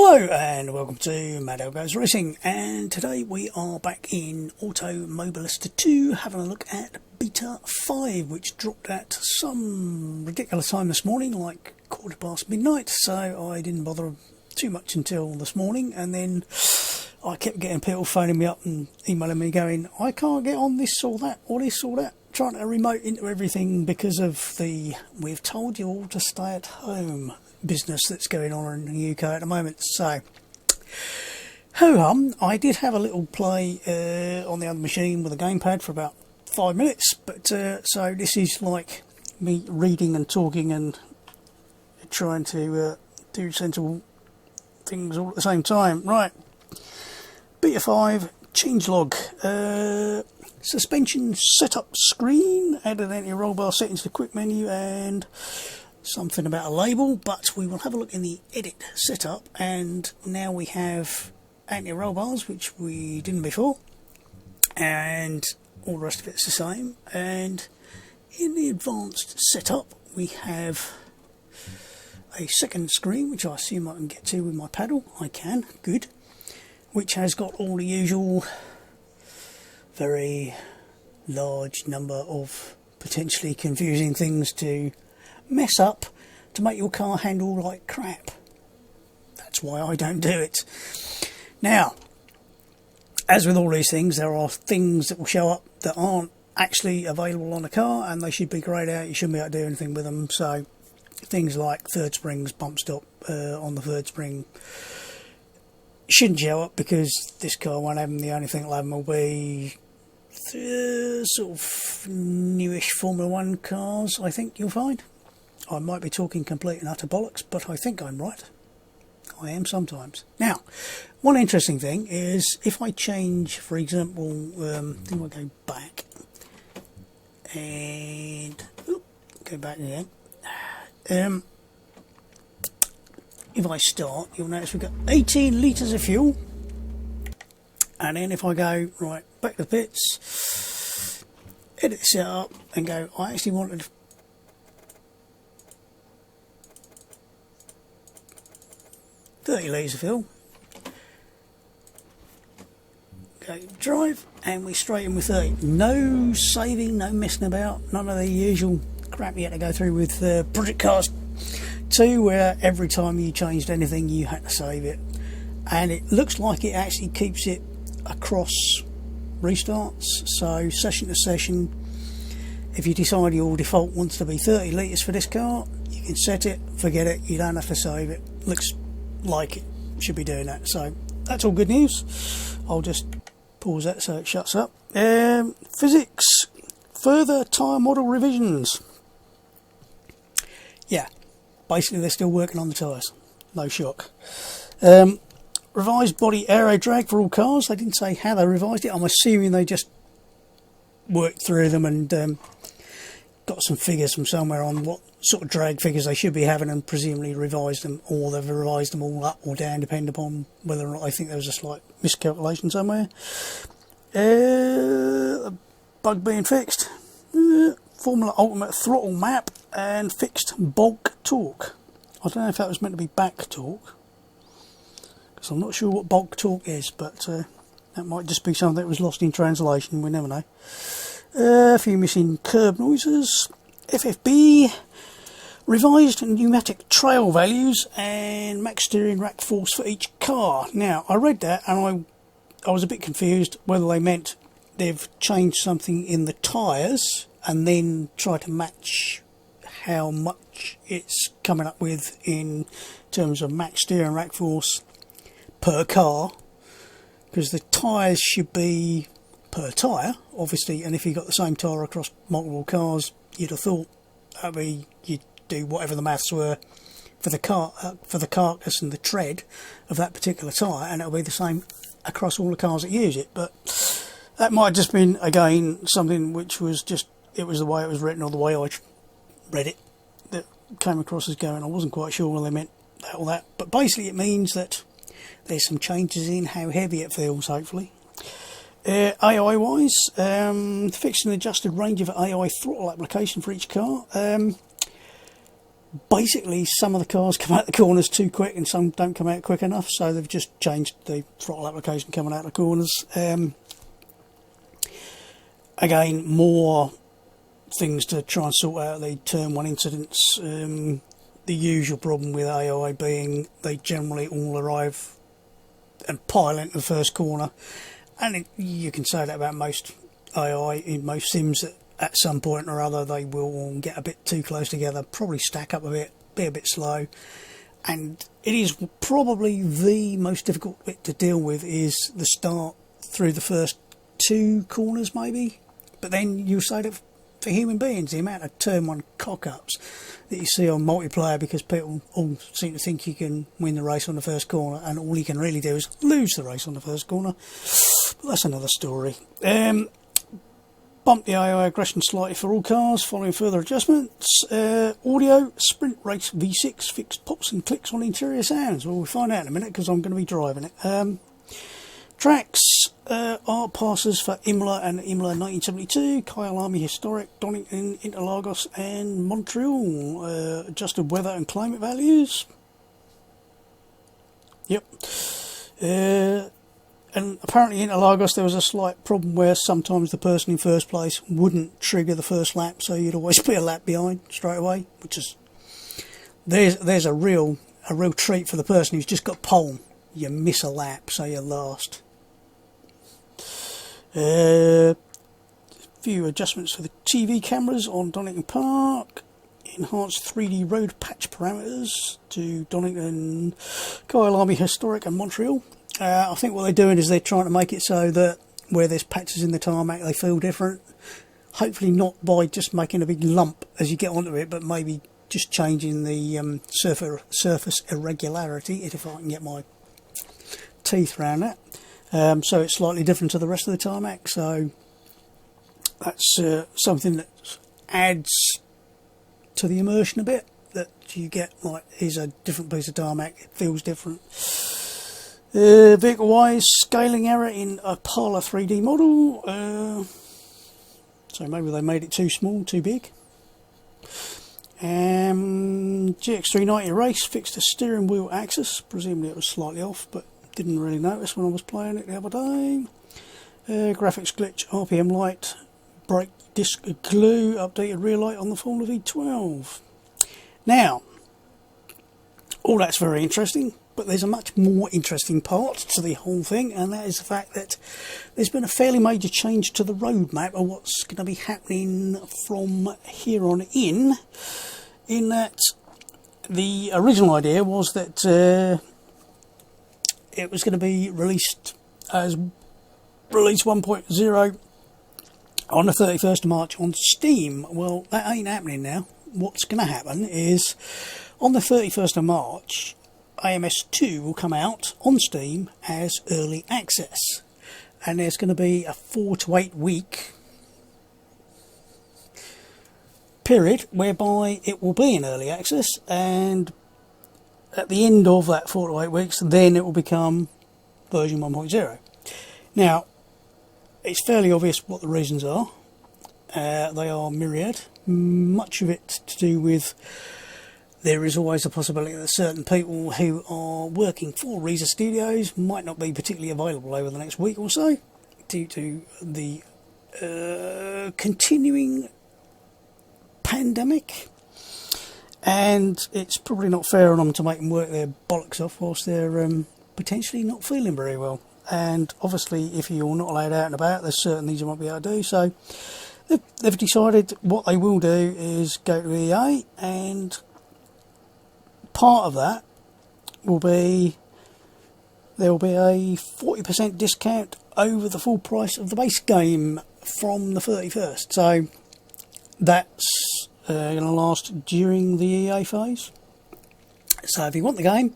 Hello and welcome to Mad Goes Racing, and today we are back in Automobilista 2 having a look at Beta 5, which dropped at some ridiculous time this morning, like midnight, so I didn't bother too much until this morning, and then I kept getting people phoning me up and emailing me going, I can't get on this or that or this or that, trying to remote into everything because of the "we've told you all to stay at home" business that's going on in the UK at the moment. So I did have a little play on the other machine with a gamepad for about 5 minutes, but so this is like me reading and talking and trying to do sensible things all at the same time. Right, Beta 5 changelog, suspension setup screen, added anti-roll bar settings to the quick menu, and something about a label, but we will have a look in the edit setup, and now we have anti-roll bars, which we didn't before, and all the rest of it's the same. And in the advanced setup we have a second screen, which I assume I can get to with my paddle. I can, good, which has got all the usual very large number of potentially confusing things to mess up to make your car handle like crap. That's why I don't do it. Now, as with all these things, there are things that will show up that aren't actually available on the car, and they should be greyed out. You shouldn't be able to do anything with them. So things like third springs, bump stop on the third spring shouldn't show up, because this car won't have them. The only thing that'll have them will be sort of newish Formula 1 cars, I think you'll find. I might be talking complete and utter bollocks, but I think I'm right. I am sometimes. Now, one interesting thing is if I change, for example, I think I'll go back and go back again. If I start, you'll notice we've got 18 litres of fuel, and then if I go right back to the pits, edit this up and go, I actually wanted 30 litres of fuel. Go drive, and we straight in with 30. No saving, no messing about, none of the usual crap you had to go through with Project Cars 2, where every time you changed anything you had to save it. And it looks like it actually keeps it across restarts, so session to session. If you decide your default wants to be 30 litres for this car, you can set it, forget it, you don't have to save it. Looks like it should be doing that, so that's all good news. I'll just pause that so it shuts up. Physics, further tyre model revisions. Yeah, basically they're still working on the tyres, no shock. Revised body aero drag for all cars. They didn't say how they revised it. I'm assuming they just worked through them and got some figures from somewhere on what sort of drag figures they should be having, and presumably revised them, or they've revised them all up or down, depending upon whether or not I think there was a slight miscalculation somewhere. Bug being fixed. Formula Ultimate throttle map and fixed bulk torque. I don't know if that was meant to be back torque, because I'm not sure what bulk torque is, but that might just be something that was lost in translation. We never know. A few missing curb noises. FFB, revised pneumatic trail values and max steering rack force for each car. Now, I read that and I was a bit confused whether they meant they've changed something in the tyres and then try to match how much it's coming up with in terms of max steering rack force per car, because the tyres should be per tyre, obviously, and if you got the same tyre across multiple cars, you'd have thought you'd do whatever the maths were for the car, for the carcass and the tread of that particular tyre, and it'll be the same across all the cars that use it. But that might have just been, again, something which was just, it was the way it was written or the way I read it that came across as going, I wasn't quite sure whether they meant that or that. But basically it means that there's some changes in how heavy it feels, hopefully. AI wise, fixed and adjusted range of AI throttle application for each car. basically some of the cars come out the corners too quick and some don't come out quick enough, so they've just changed the throttle application coming out the corners. Again, more things to try and sort out the turn 1 incidents. The usual problem with AI being they generally all arrive and pile into the first corner, and you can say that about most AI in most sims, that at some point or other they will all get a bit too close together, probably stack up a bit, be a bit slow, and it is probably the most difficult bit to deal with is the start through the first 2 corners maybe. But then you say that for human beings, the amount of turn 1 cock-ups that you see on multiplayer, because people all seem to think you can win the race on the first corner, and all you can really do is lose the race on the first corner. But that's another story. Bump the AI aggression slightly for all cars following further adjustments. Audio, Sprint Race V6 fixed pops and clicks on interior sounds. Well, we'll find out in a minute because I'm going to be driving it. Tracks, art passes for Imola and Imola 1972, IIyama Historic, Donington, Interlagos and Montreal. Adjusted weather and climate values. Yep. And apparently in Interlagos there was a slight problem where sometimes the person in first place wouldn't trigger the first lap, so you'd always be a lap behind straight away, which is there's a real treat for the person who's just got pole. You miss a lap, so you're last. Few adjustments for the TV cameras on Donington Park. Enhanced 3D road patch parameters to Donington, IIyama Historic and Montreal. I think what they're doing is they're trying to make it so that where there's patches in the tarmac they feel different. Hopefully not by just making a big lump as you get onto it, but maybe just changing the surface irregularity, if I can get my teeth around that. So it's slightly different to the rest of the tarmac, so that's something that adds to the immersion a bit, that you get like, here's a different piece of tarmac, it feels different. Vehicle wise, scaling error in a Parlour 3D model, so maybe they made it too small, too big. GX390 race fixed the steering wheel axis, presumably it was slightly off, but didn't really notice when I was playing it the other day. Graphics glitch, RPM light, brake disc glue, updated rear light on the Formula V12. Now, all that's very interesting, but there's a much more interesting part to the whole thing, and that is the fact that there's been a fairly major change to the roadmap of what's going to be happening from here on in that the original idea was that it was going to be released as release 1.0 on the 31st of March on Steam. Well, that ain't happening now. What's going to happen is on the 31st of March, AMS2 will come out on Steam as early access, and there's going to be a 4 to 8 week period whereby it will be in early access, and at the end of that 4 to 8 weeks then it will become version 1.0. Now, it's fairly obvious what the reasons are. They are myriad, much of it to do with there is always a possibility that certain people who are working for Reza Studios might not be particularly available over the next week or so due to the continuing pandemic, and it's probably not fair on them to make them work their bollocks off whilst they're potentially not feeling very well. And obviously if you're not allowed out and about, there's certain things you won't be able to do, so they've decided what they will do is go to EA, and part of that will be there will be a 40% discount over the full price of the base game from the 31st. So that's going to last during the EA phase. So if you want the game,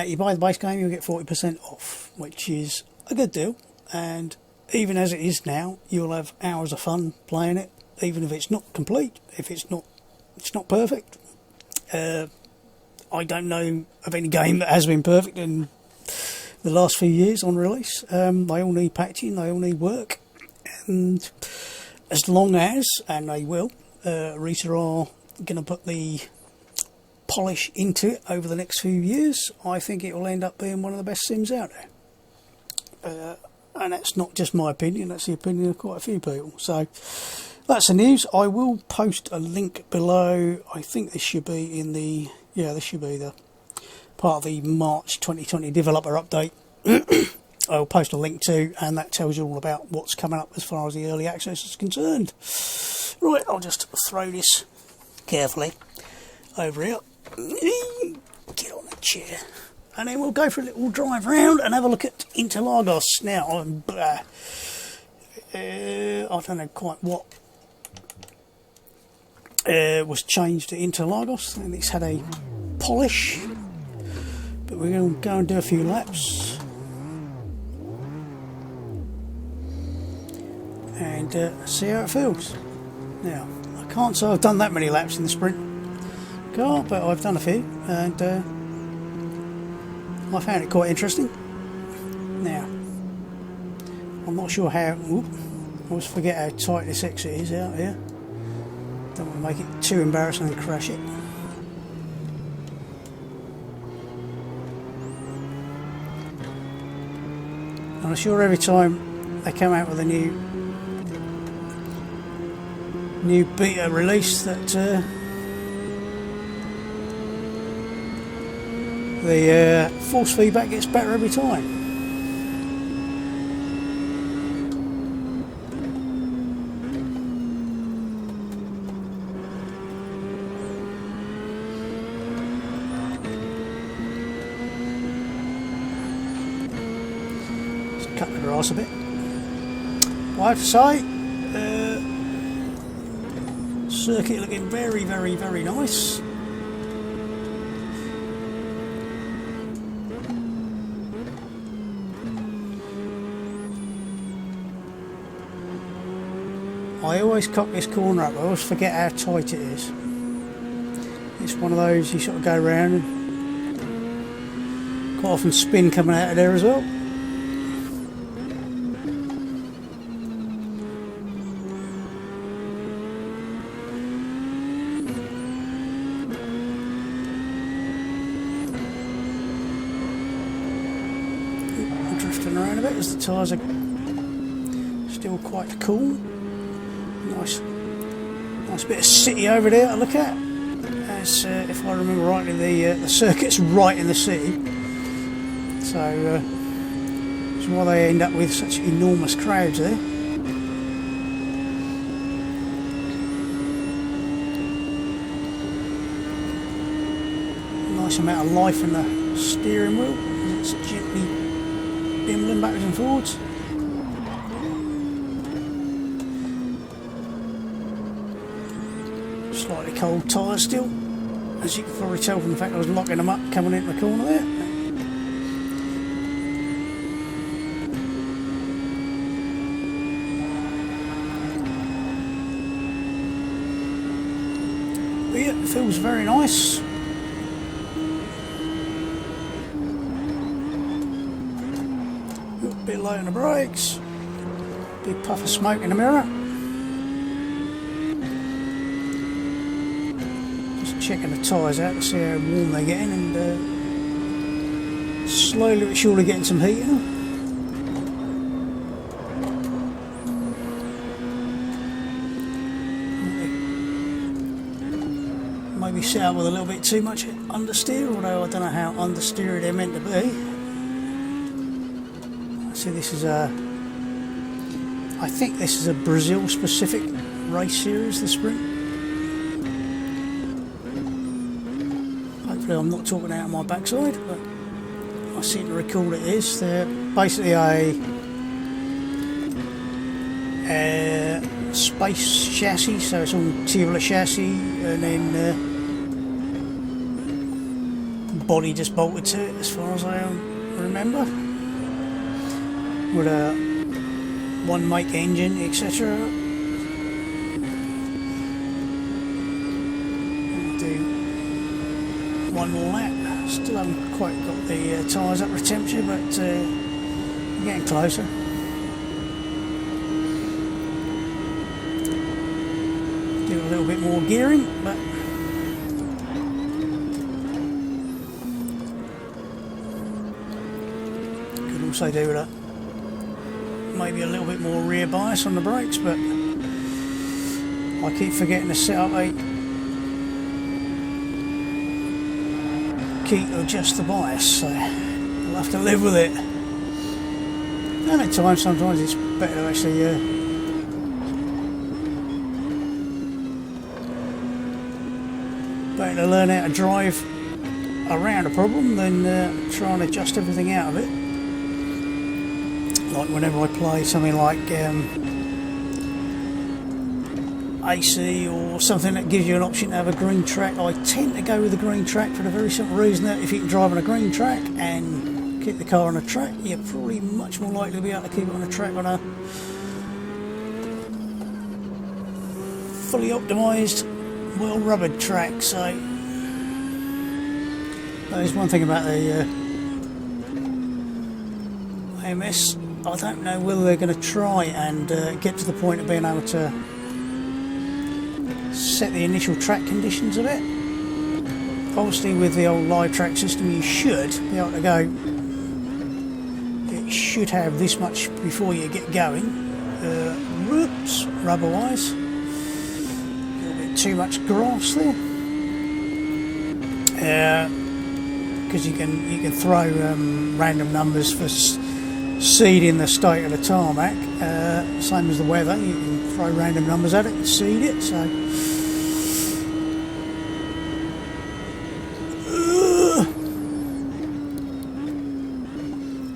you buy the base game, you'll get 40% off, which is a good deal. And even as it is now, you'll have hours of fun playing it, even if it's not complete, if it's not perfect. I don't know of any game that has been perfect in the last few years on release. They all need patching, they all need work, and as long as, and they will, Rita are going to put the polish into it over the next few years, I think it will end up being one of the best sims out there. And that's not just my opinion, that's the opinion of quite a few people. So that's the news. I will post a link below. I think this should be in the, yeah, this should be the part of the March 2020 developer update. I'll post a link to, and that tells you all about what's coming up as far as the early access is concerned. Right, I'll just throw this carefully over here. Get on the chair. And then we'll go for a little drive round and have a look at Interlagos. Now, I don't know quite what was changed to Interlagos. And it's had a polish, but we're going to go and do a few laps. And see how it feels. Now, I can't say I've done that many laps in the sprint car, but I've done a few, and I found it quite interesting. Now, I'm not sure how. Whoop, I always forget how tight this exit is out here. Don't want to make it too embarrassing and crash it. And I'm sure every time they come out with a new beta release that the force feedback gets better every time. Just cut the grass a bit. Well, I have to say, circuit looking very, very, very nice. I always cock this corner up, I always forget how tight it is. It's one of those you sort of go around and quite often spin coming out of there as well. Drifting around a bit as the tyres are still quite cool. Nice bit of city over there to look at. As if I remember rightly, the circuit's right in the city, so that's why they end up with such enormous crowds there. Nice amount of life in the steering wheel as it's gently bimbling backwards and forwards. Slightly cold tyres still, as you can probably tell from the fact I was locking them up coming into the corner there. But yeah, it feels very nice. A bit low on the brakes, big puff of smoke in the mirror. Checking the tyres out to see how warm they're getting, and slowly but surely getting some heat in them. Maybe set up with a little bit too much understeer, although I don't know how understeery they're meant to be. See, this is I think this is a Brazil specific race series, the sprint. I'm not talking out of my backside, but I seem to recall it is. They're basically a space chassis, so it's all tubular chassis, and then body just bolted to it, as far as I remember, with a one make engine, etc. One more lap. Still haven't quite got the tyres up to temperature, but we're getting closer. Do a little bit more gearing, but course they do with a maybe a little bit more rear bias on the brakes, but I keep forgetting to set up a key to adjust the bias, so I'll have to live with it. And at times, sometimes it's better to actually better to learn how to drive around a problem than try and adjust everything out of it. Like whenever I play something like AC or something that gives you an option to have a green track, I tend to go with the green track for the very simple reason that if you can drive on a green track and keep the car on a track, you're probably much more likely to be able to keep it on a track on a fully optimised, well rubbered track. So there's one thing about the AMS. I don't know whether they're going to try and get to the point of being able to set the initial track conditions of it. Obviously with the old live track system you should be able to go, it should have this much before you get going. Whoops, rubber wise, a little bit too much grass there, because you can throw random numbers for seeding the state of the tarmac, same as the weather, you can throw random numbers at it and seed it. So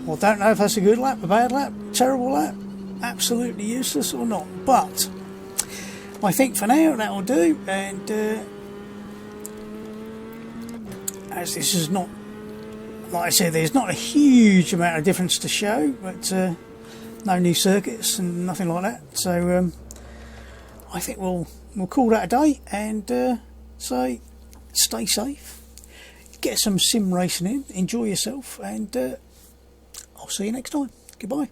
I don't know if that's a good lap, a bad lap, terrible lap, absolutely useless or not, but I think for now that will do. And as this is not, like I said, there's not a huge amount of difference to show, but no new circuits and nothing like that, so I think we'll call that a day and say stay safe, get some sim racing in, enjoy yourself, and I'll see you next time. Goodbye.